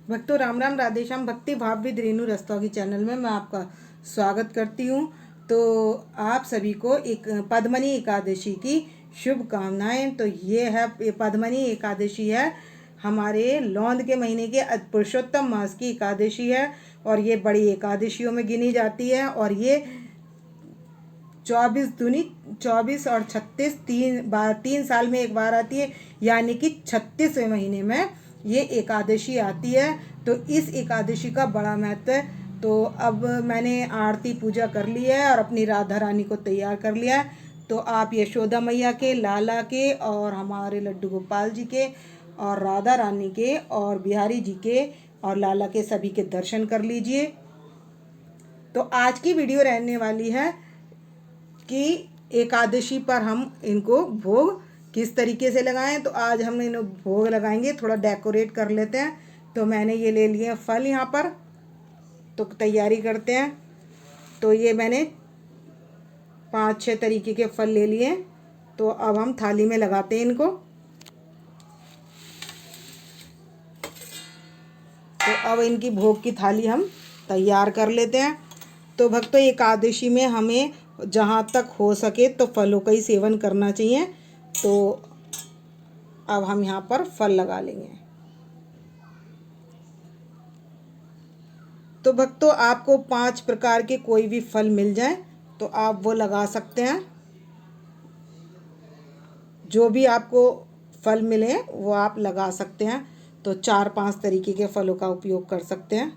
भक्तों राम राम राधे श्याम। भक्ति भाव विद रेणु रस्तोगी चैनल में मैं आपका स्वागत करती हूँ। तो आप सभी को एक पद्मनी एकादशी की शुभकामनाएं। तो ये है पद्मनी एकादशी है, हमारे लौंद के महीने के पुरुषोत्तम मास की एकादशी है और ये बड़ी एकादशियों में गिनी जाती है। और ये 24 और 36 तीन साल में एक बार आती है, यानी कि 36वें महीने में ये एकादशी आती है। तो इस एकादशी का बड़ा महत्व है। तो अब मैंने आरती पूजा कर ली है और अपनी राधा रानी को तैयार कर लिया है। तो आप यशोदा मैया के, लाला के और हमारे लड्डू गोपाल जी के और राधा रानी के और बिहारी जी के और लाला के सभी के दर्शन कर लीजिए। तो आज की वीडियो रहने वाली है कि एकादशी पर हम इनको भोग किस तरीके से लगाएं। तो आज हम इन्हें भोग लगाएंगे, थोड़ा डेकोरेट कर लेते हैं। तो मैंने ये ले लिए फल यहाँ पर, तो तैयारी करते हैं। तो ये मैंने 5-6 तरीके के फल ले लिए। तो अब हम थाली में लगाते हैं इनको। तो अब इनकी भोग की थाली हम तैयार कर लेते हैं। तो भक्तों एकादशी में हमें जहाँ तक हो सके तो फलों का ही सेवन करना चाहिए। तो अब हम यहाँ पर फल लगा लेंगे। तो भक्तों आपको 5 प्रकार के कोई भी फल मिल जाए तो आप वो लगा सकते हैं। जो भी आपको फल मिले वो आप लगा सकते हैं। तो 4-5 तरीके के फलों का उपयोग कर सकते हैं।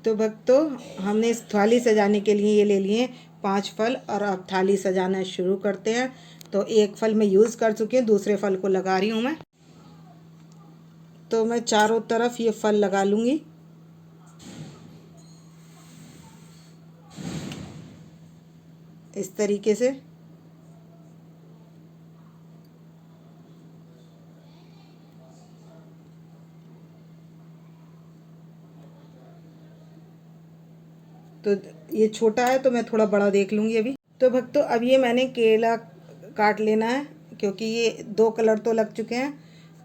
तो भक्तों हमने इस थाली सजाने के लिए ये ले लिए 5 फल और अब थाली सजाना शुरू करते हैं। तो एक फल मैं यूज़ कर चुकी हूँ, दूसरे फल को लगा रही हूँ मैं। तो मैं चारों तरफ ये फल लगा लूँगी। इस तरीके से। तो ये छोटा है तो मैं थोड़ा बड़ा देख लूँगी अभी। तो भक्तों अब ये मैंने केला काट लेना है, क्योंकि ये 2 कलर तो लग चुके हैं।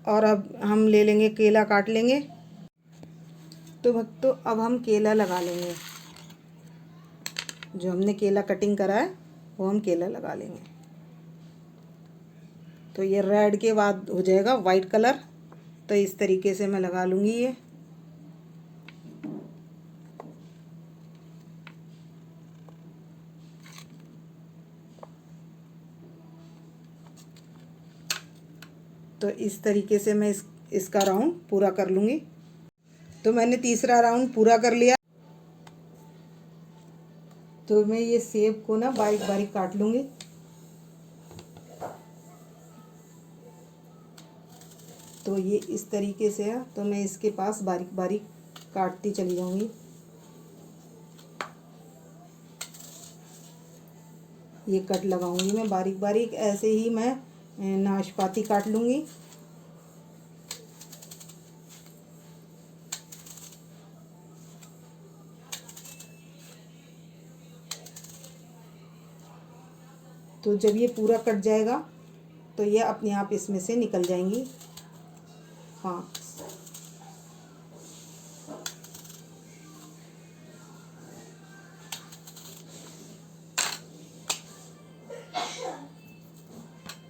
और अब हम ले लेंगे, केला काट लेंगे। तो भक्तों अब हम केला लगा लेंगे। जो हमने केला कटिंग करा है वो हम केला लगा लेंगे। तो ये रेड के बाद हो जाएगा वाइट कलर। तो इस तरीके से मैं लगा लूँगी ये। तो इस तरीके से मैं इसका राउंड पूरा कर लूँगी। तो मैंने तीसरा राउंड पूरा कर लिया। तो मैं ये सेब को ना बारीक बारीक काट लूँगी। तो ये इस तरीके से है, तो मैं इसके पास बारीक बारीक काटती चली जाऊँगी। ये कट लगाऊंगी मैं बारीक बारीक। ऐसे ही मैं नाशपाती काट लूँगी। तो जब ये पूरा कट जाएगा तो ये अपने आप इसमें से निकल जाएंगी। हाँ,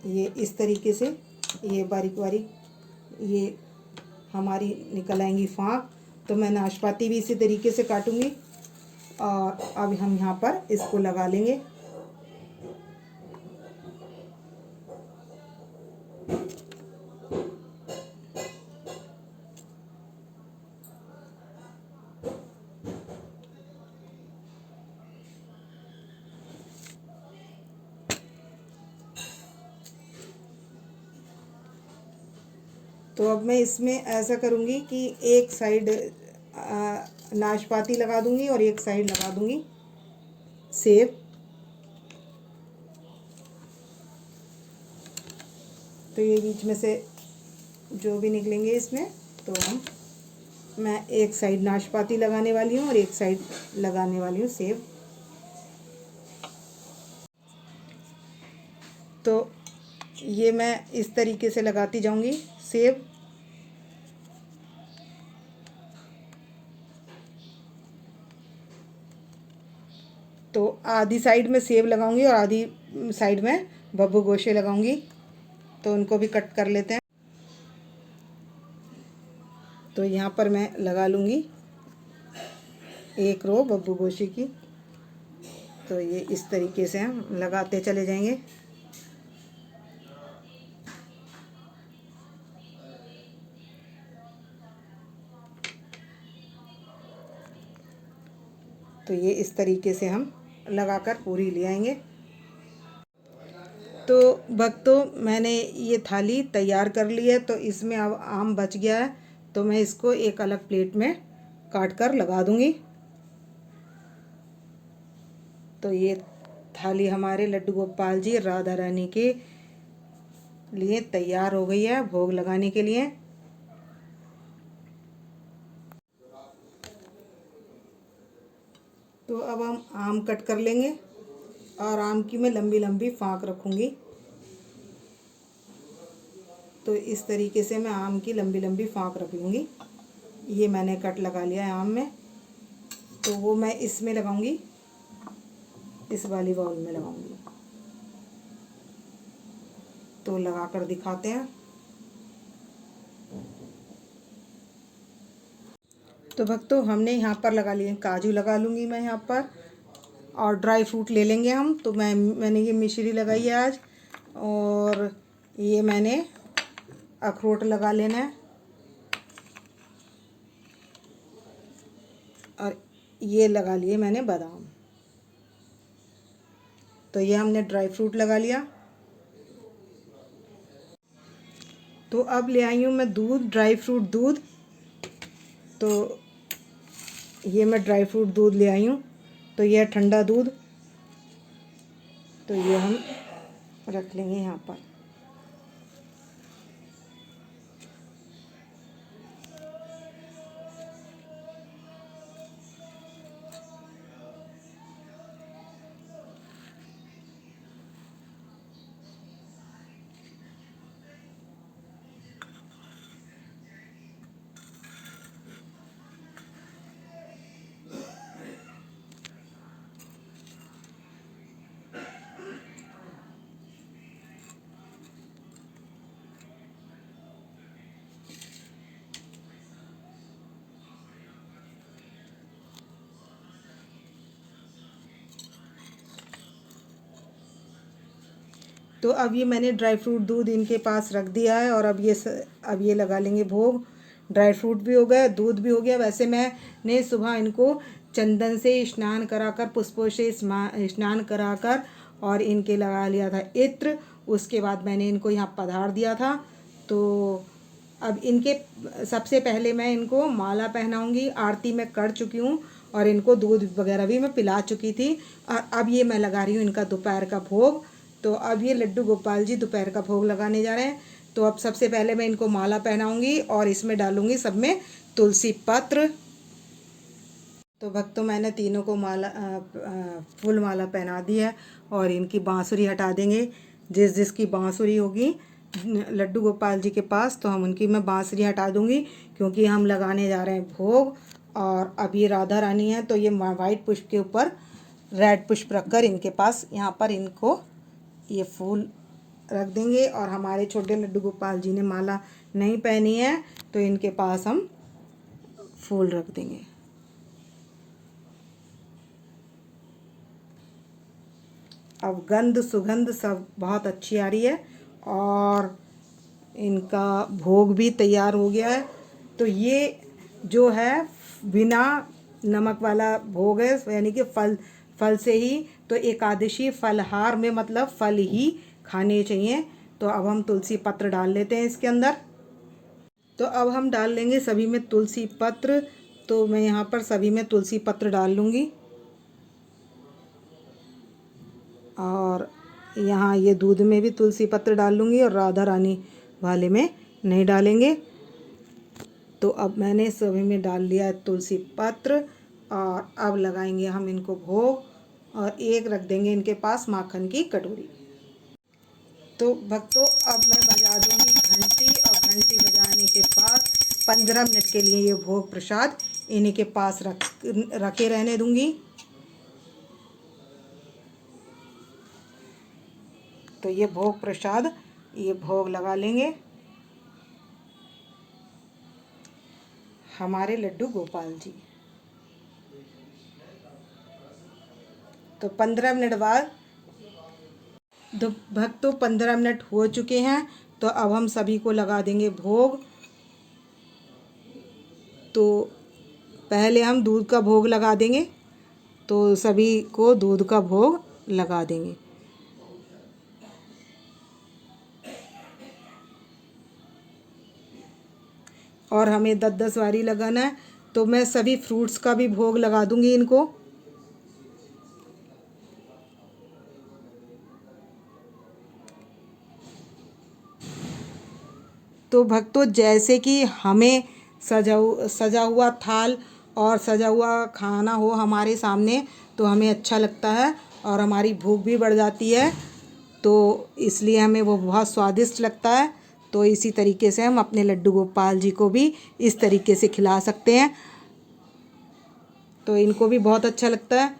ये इस तरीके से ये बारीक बारीक ये हमारी निकल आएंगी फाँक। तो मैं नाशपाती भी इसी तरीके से काटूंगी। और अब हम यहाँ पर इसको लगा लेंगे। तो अब मैं इसमें ऐसा करूँगी कि एक साइड नाशपाती लगा दूँगी और एक साइड लगा दूँगी सेब। तो ये बीच में से जो भी निकलेंगे इसमें, तो मैं एक साइड नाशपाती लगाने वाली हूँ और एक साइड लगाने वाली हूँ सेब। तो ये मैं इस तरीके से लगाती जाऊंगी सेब। तो आधी साइड में सेब लगाऊंगी और आधी साइड में बब्बू गोशे लगाऊंगी। तो उनको भी कट कर लेते हैं। तो यहाँ पर मैं लगा लूँगी एक रो बब्बू गोशे की। तो ये इस तरीके से हम लगाते चले जाएंगे। तो ये इस तरीके से हम लगाकर पूरी ले आएंगे। तो भक्तों, मैंने ये थाली तैयार कर ली है। तो इसमें अब आम बच गया है, तो मैं इसको एक अलग प्लेट में काट कर लगा दूंगी। तो ये थाली हमारे लड्डू गोपाल जी राधा रानी के लिए तैयार हो गई है भोग लगाने के लिए। तो अब हम आम कट कर लेंगे और आम की मैं लंबी लंबी फाँक रखूँगी। तो इस तरीके से मैं आम की लंबी लंबी फाँक रख लूँगी। ये मैंने कट लगा लिया है आम में। तो वो मैं इसमें लगाऊंगी, इस वाली बाउल में लगाऊंगी। तो लगा कर दिखाते हैं। तो भक्तों, हमने यहाँ पर लगा लिए काजू लगा लूँगी मैं यहाँ पर, और ड्राई फ्रूट ले लेंगे हम। तो मैंने ये मिश्री लगाई है आज, और ये मैंने अखरोट लगा लेना है, और ये लगा लिए मैंने बादाम। तो ये हमने ड्राई फ्रूट लगा लिया। तो अब ले आई हूँ मैं दूध, ड्राई फ्रूट दूध। तो ये मैं ड्राई फ्रूट दूध ले आई हूँ। तो ये है ठंडा दूध। तो ये हम रख लेंगे यहाँ पर। तो अब ये मैंने ड्राई फ्रूट दूध इनके पास रख दिया है, और अब ये लगा लेंगे भोग। ड्राई फ्रूट भी हो गया, दूध भी हो गया। वैसे मैंने सुबह इनको चंदन से स्नान कराकर, पुष्पों से स्नान कराकर, और इनके लगा लिया था इत्र। उसके बाद मैंने इनको यहाँ पधार दिया था। तो अब इनके सबसे पहले मैं इनको माला पहनाऊंगी। आरती मैं कर चुकी हूँ, और इनको दूध वगैरह भी मैं पिला चुकी थी। और अब ये मैं लगा रही हूँ इनका दोपहर का भोग। तो अब ये लड्डू गोपाल जी दोपहर का भोग लगाने जा रहे हैं। तो अब सबसे पहले मैं इनको माला पहनाऊंगी, और इसमें डालूंगी सब में तुलसी पत्र। तो भक्तों, मैंने तीनों को फूल माला पहना दी है, और इनकी बांसुरी हटा देंगे। जिसकी बांसुरी होगी लड्डू गोपाल जी के पास, तो हम उनकी मैं बांसुरी हटा दूंगी, क्योंकि हम लगाने जा रहे हैं भोग। और अब ये राधा रानी है, तो ये वाइट पुष्प के ऊपर रेड पुष्प रखकर इनके पास यहाँ पर इनको ये फूल रख देंगे। और हमारे छोटे लड्डू गोपाल जी ने माला नहीं पहनी है, तो इनके पास हम फूल रख देंगे। अब गंध सुगंध सब बहुत अच्छी आ रही है, और इनका भोग भी तैयार हो गया है। तो ये जो है बिना नमक वाला भोग है, यानी कि फल से ही। तो एकादशी फलहार में मतलब फल ही खाने चाहिए। तो अब हम तुलसी पत्र डाल लेते हैं इसके अंदर। तो अब हम डाल लेंगे सभी में तुलसी पत्र। तो मैं यहाँ पर सभी में तुलसी पत्र डाल लूँगी, और यहाँ ये दूध में भी तुलसी पत्र डाल लूँगी, और राधा रानी वाले में नहीं डालेंगे। तो अब मैंने सभी में डाल लिया तुलसी पत्र, और अब लगाएंगे हम इनको भोग, और एक रख देंगे इनके पास माखन की कटोरी। तो भक्तों अब मैं बजा दूंगी घंटी, और घंटी बजाने के बाद 15 मिनट के लिए ये भोग प्रसाद इन्हीं के पास रखे रहने दूंगी। तो ये भोग प्रसाद, ये भोग लगा लेंगे हमारे लड्डू गोपाल जी। तो 15 मिनट बाद तो भक्तों 15 मिनट हो चुके हैं। तो अब हम सभी को लगा देंगे भोग। तो पहले हम दूध का भोग लगा देंगे। तो सभी को दूध का भोग लगा देंगे। और हमें 10-10 बारी लगाना है। तो मैं सभी फ्रूट्स का भी भोग लगा दूंगी इनको। तो भक्तों जैसे कि हमें सजा हुआ थाल और सजा हुआ खाना हो हमारे सामने तो हमें अच्छा लगता है और हमारी भूख भी बढ़ जाती है। तो इसलिए हमें वो बहुत स्वादिष्ट लगता है। तो इसी तरीके से हम अपने लड्डू गोपाल जी को भी इस तरीके से खिला सकते हैं। तो इनको भी बहुत अच्छा लगता है।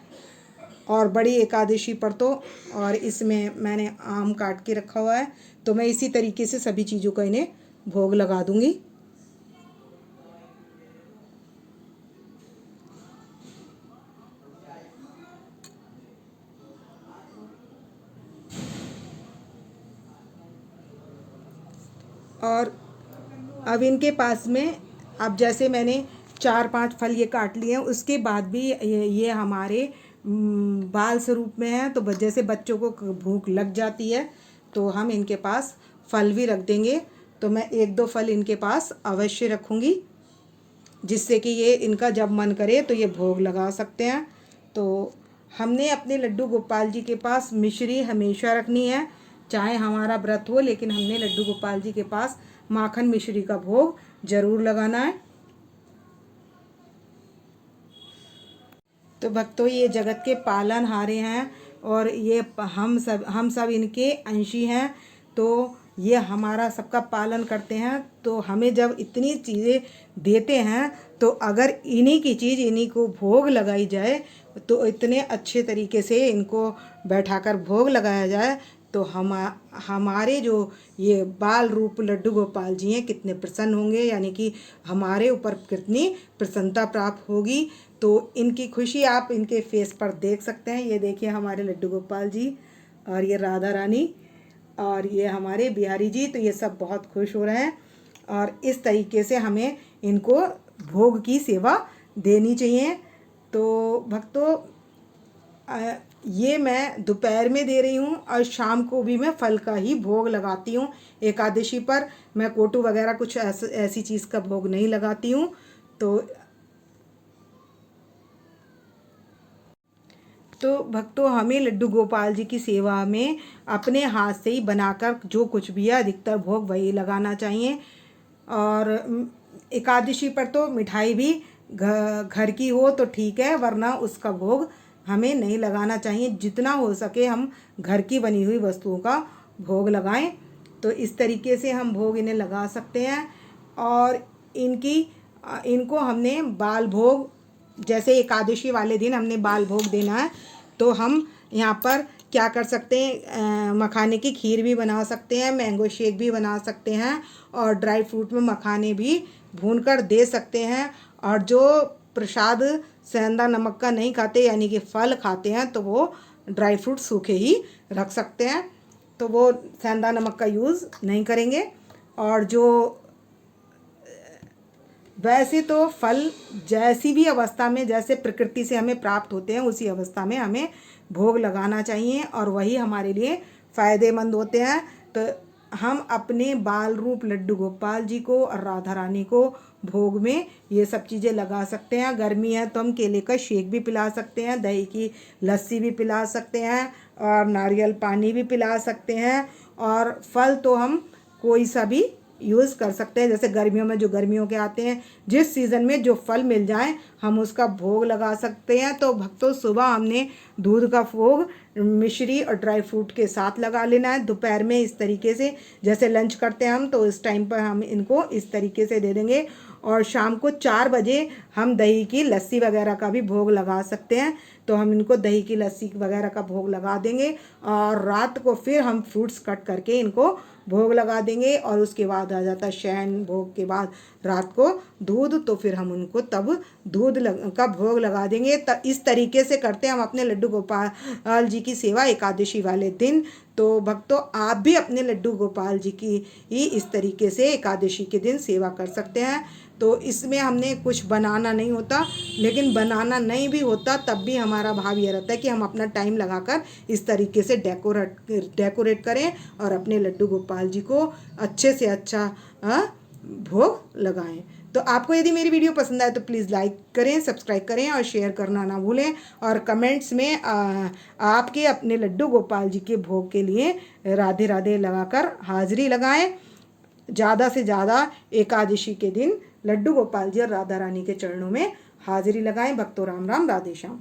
और बड़ी एकादशी पर तो और इसमें मैंने आम काट के रखा हुआ है। तो मैं इसी तरीके से सभी चीज़ों का इन्हें भोग लगा दूंगी। और अब इनके पास में अब जैसे मैंने 4-5 फल ये काट लिए हैं, उसके बाद भी ये हमारे बाल स्वरूप में है। तो जैसे बच्चों को भूख लग जाती है तो हम इनके पास फल भी रख देंगे। तो मैं 1-2 फल इनके पास अवश्य रखूँगी, जिससे कि ये इनका जब मन करे तो ये भोग लगा सकते हैं। तो हमने अपने लड्डू गोपाल जी के पास मिश्री हमेशा रखनी है, चाहे हमारा व्रत हो, लेकिन हमने लड्डू गोपाल जी के पास माखन मिश्री का भोग जरूर लगाना है। तो भक्तों ये जगत के पालनहारे हैं और ये हम सब इनके अंशी हैं। तो ये हमारा सबका पालन करते हैं। तो हमें जब इतनी चीज़ें देते हैं तो अगर इन्हीं की चीज़ इन्हीं को भोग लगाई जाए, तो इतने अच्छे तरीके से इनको बैठाकर भोग लगाया जाए, तो हमारे जो ये बाल रूप लड्डू गोपाल जी हैं कितने प्रसन्न होंगे, यानी कि हमारे ऊपर कितनी प्रसन्नता प्राप्त होगी। तो इनकी खुशी आप इनके फेस पर देख सकते हैं। ये देखिए हमारे लड्डू गोपाल जी और ये राधा रानी और ये हमारे बिहारी जी, तो ये सब बहुत खुश हो रहे हैं। और इस तरीके से हमें इनको भोग की सेवा देनी चाहिए। तो भक्तों ये मैं दोपहर में दे रही हूँ और शाम को भी मैं फल का ही भोग लगाती हूँ। एकादशी पर मैं कोटू वगैरह कुछ ऐसी चीज़ का भोग नहीं लगाती हूँ। तो भक्तों हमें लड्डू गोपाल जी की सेवा में अपने हाथ से ही बनाकर जो कुछ भी है अधिकतर भोग वही लगाना चाहिए। और एकादशी पर तो मिठाई भी घर की हो तो ठीक है, वरना उसका भोग हमें नहीं लगाना चाहिए। जितना हो सके हम घर की बनी हुई वस्तुओं का भोग लगाएं। तो इस तरीके से हम भोग इन्हें लगा सकते हैं। और इनको हमने बाल भोग, जैसे एकादशी वाले दिन हमने बाल भोग देना है, तो हम यहाँ पर क्या कर सकते हैं, मखाने की खीर भी बना सकते हैं, मैंगो शेक भी बना सकते हैं और ड्राई फ्रूट में मखाने भी भूनकर दे सकते हैं। और जो प्रसाद सेंधा नमक का नहीं खाते यानी कि फल खाते हैं, तो वो ड्राई फ्रूट सूखे ही रख सकते हैं, तो वो सेंधा नमक का यूज़ नहीं करेंगे। और जो वैसे तो फल जैसी भी अवस्था में, जैसे प्रकृति से हमें प्राप्त होते हैं, उसी अवस्था में हमें भोग लगाना चाहिए और वही हमारे लिए फ़ायदेमंद होते हैं। तो हम अपने बाल रूप लड्डू गोपाल जी को और राधा रानी को भोग में ये सब चीज़ें लगा सकते हैं। गर्मी है तो हम केले का शेक भी पिला सकते हैं, दही की लस्सी भी पिला सकते हैं और नारियल पानी भी पिला सकते हैं। और फल तो हम कोई सा भी यूज़ कर सकते हैं। जैसे गर्मियों में जो गर्मियों के आते हैं, जिस सीज़न में जो फल मिल जाए हम उसका भोग लगा सकते हैं। तो भक्तों, सुबह हमने दूध का भोग मिश्री और ड्राई फ्रूट के साथ लगा लेना है। दोपहर में इस तरीके से, जैसे लंच करते हैं हम, तो इस टाइम पर हम इनको इस तरीके से दे देंगे। और शाम को 4 बजे हम दही की लस्सी वगैरह का भी भोग लगा सकते हैं। तो हम इनको दही की लस्सी वगैरह का भोग लगा देंगे और रात को फिर हम फ्रूट्स कट करके इनको भोग लगा देंगे। और उसके बाद आ जाता है शयन भोग के बाद रात को दूध, तो फिर हम उनको तब दूध का भोग लगा देंगे। इस तरीके से करते हैं हम अपने लड्डू गोपाल जी की सेवा एकादशी वाले दिन। तो भक्तों, आप भी अपने लड्डू गोपाल जी की इस तरीके से एकादशी के दिन सेवा कर सकते हैं। तो इसमें हमने कुछ बनाना नहीं होता, लेकिन बनाना नहीं भी होता तब भी हमारा भाव ये रहता है कि हम अपना टाइम लगाकर इस तरीके से डेकोरेट करें और अपने लड्डू गोपाल जी को अच्छे से अच्छा भोग लगाएं। तो आपको यदि मेरी वीडियो पसंद आए तो प्लीज़ लाइक करें, सब्सक्राइब करें और शेयर करना ना भूलें। और कमेंट्स में आपके अपने लड्डू गोपाल जी के भोग के लिए राधे राधे लगाकर हाजिरी लगाएं। ज़्यादा से ज़्यादा एकादशी के दिन लड्डू गोपाल जी और राधा रानी के चरणों में हाजिरी लगाएं। भक्तों, राम राम, राधे श्याम।